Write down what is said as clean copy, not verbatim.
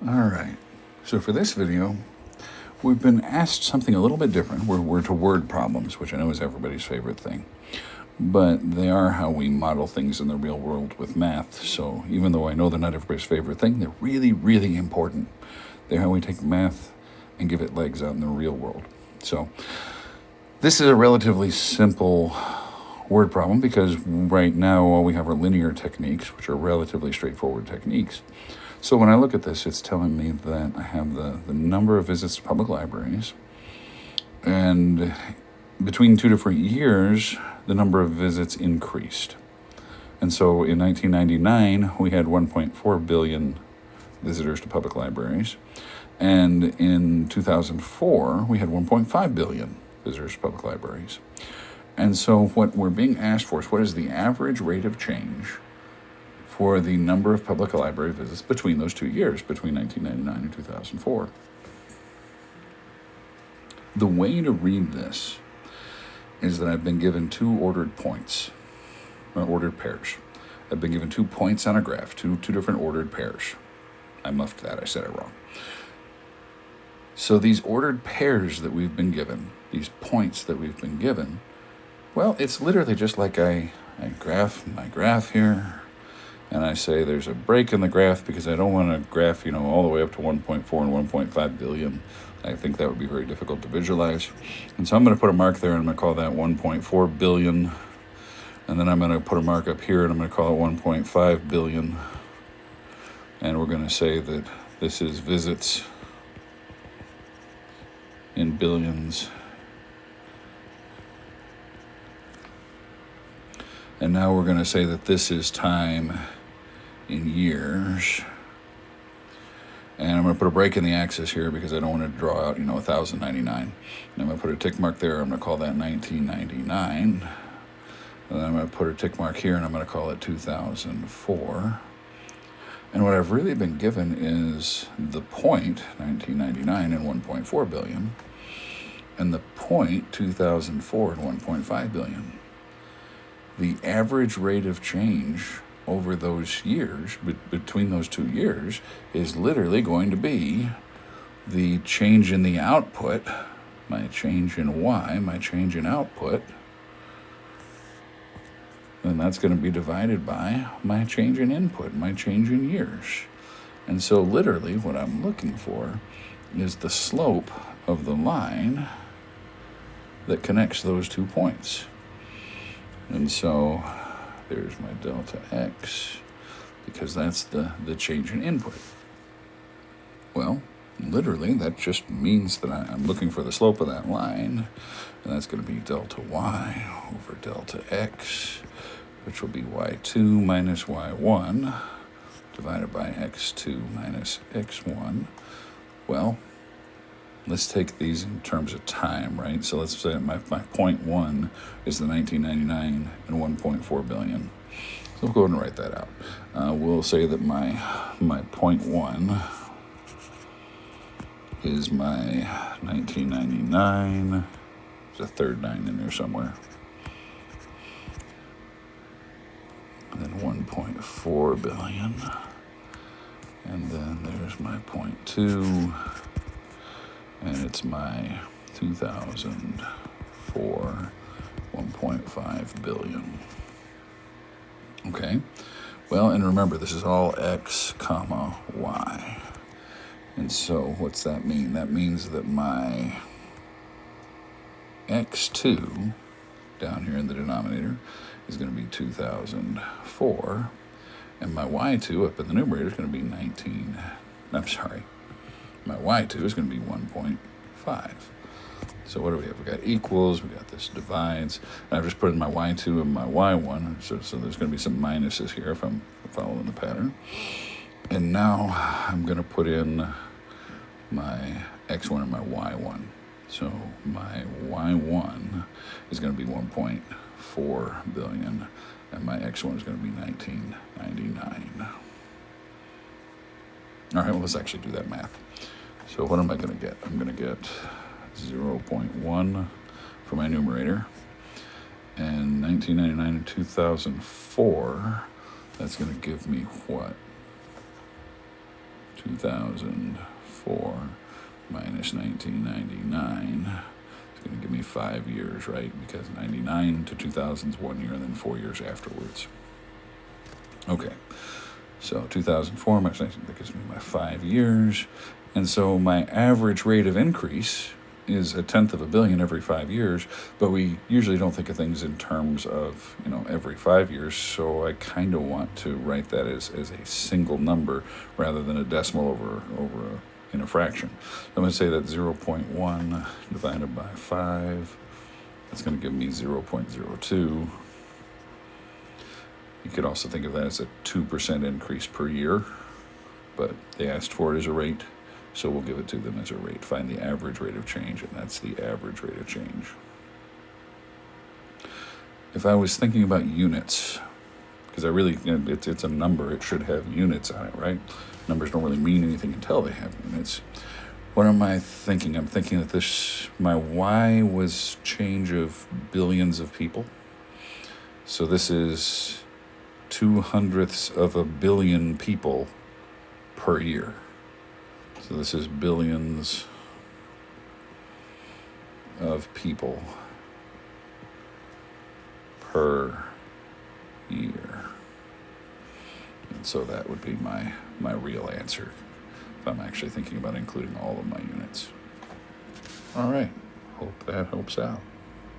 All right. So for this video, we've been asked something a little bit different. We're to word problems, which I know is everybody's favorite thing. But they are how we model things in the real world with math. So even though I know they're not everybody's favorite thing, they're really, really important. They're how we take math and give it legs out in the real world. So this is a relatively simple word problem because right now all we have are linear techniques, which are relatively straightforward techniques. So when I look at this, it's telling me that I have the number of visits to public libraries, and between 2 different years, the number of visits increased. And so in 1999, we had 1.4 billion visitors to public libraries. And in 2004, we had 1.5 billion visitors to public libraries. And so what we're being asked for is what is the average rate of change for the number of public library visits between those 2 years, between 1999 and 2004. The way to read this is that I've been given two ordered points, or ordered pairs. I've been given 2 points on a graph, two different ordered pairs. I muffed that, I said it wrong. So these ordered pairs that we've been given, these points that we've been given, well, it's literally just like I graph my graph here, and I say there's a break in the graph because I don't want to graph, all the way up to 1.4 and 1.5 billion. I think that would be very difficult to visualize. And so I'm going to put a mark there, and I'm going to call that 1.4 billion. And then I'm going to put a mark up here, and I'm going to call it 1.5 billion. And we're going to say that this is visits in billions. And now we're going to say that this is time in years. And I'm going to put a break in the axis here because I don't want to draw out, 1099. And I'm going to put a tick mark there. I'm going to call that 1999. And then I'm going to put a tick mark here, and I'm going to call it 2004. And what I've really been given is the point, 1999 and 1.4 billion, and the point, 2004 and 1.5 billion. The average rate of change over those years, between those 2 years, is literally going to be the change in the output, my change in Y, my change in output, and that's going to be divided by my change in input, my change in years. And so literally what I'm looking for is the slope of the line that connects those 2 points. And so there's my delta x, because that's the change in input. Well, literally, that just means that I'm looking for the slope of that line, and that's going to be delta y over delta x, which will be y2 minus y1 divided by x2 minus x1. Well, let's take these in terms of time, right? So let's say my point 1 is the 1999 and 1.4 billion. So we'll go ahead and write that out. We'll say that my point 1 is my 1999. There's a third 9 in there somewhere. And then 1.4 billion. And then there's my point 2. And it's my 2004 1.5 billion. Okay, well, and remember, this is all x comma y. And so what's that mean? That means that my x2 down here in the denominator is going to be 2004, and my y2 up in the numerator is going to be my y2 is going to be 1.5. So what do we have? We got equals, we got this divides, and I've just put in my y2 and my y1, so there's going to be some minuses here if I'm following the pattern. And now I'm going to put in my x1 and my y1. So my y1 is going to be 1.4 billion, and my x1 is going to be 1999. All right, well, let's actually do that math. So what am I going to get? I'm going to get 0.1 for my numerator, and 1999 and 2004, that's going to give me what? 2004 minus 1999. It's going to give me 5 years, right? Because 99 to 2000 is 1 year, and then 4 years afterwards. Okay, so 2004 minus 19, that gives me my 5 years. And so my average rate of increase is 1/10 of a billion every 5 years, but we usually don't think of things in terms of, every 5 years, so I kind of want to write that as a single number rather than a decimal in a fraction. I'm going to say that 0.1 divided by 5, that's going to give me 0.02. You could also think of that as a 2% increase per year, but they asked for it as a rate, so we'll give it to them as a rate. Find the average rate of change, and that's the average rate of change. If I was thinking about units, because it's a number, it should have units on it, right? Numbers don't really mean anything until they have units. What am I thinking? I'm thinking that my Y was change of billions of people. So this is 2/100ths of a billion people per year. So this is billions of people per year. And so that would be my real answer if I'm actually thinking about including all of my units. All right. Hope that helps out.